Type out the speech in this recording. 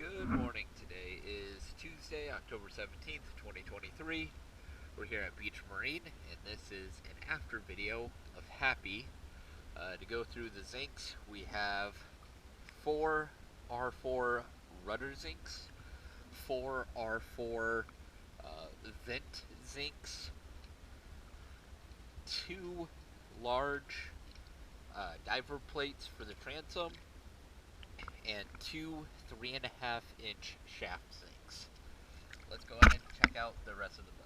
Good morning. Today is Tuesday, October 17th, 2023. We're here at Beach Marine, and this is an after video of Happy. To go through the zincs, we have 4 R4 rudder zincs, 4 R4 vent zincs, 2 large diver plates for the transom, and 2 3.5-inch shaft zincs. Let's go ahead and check out the rest of the boat.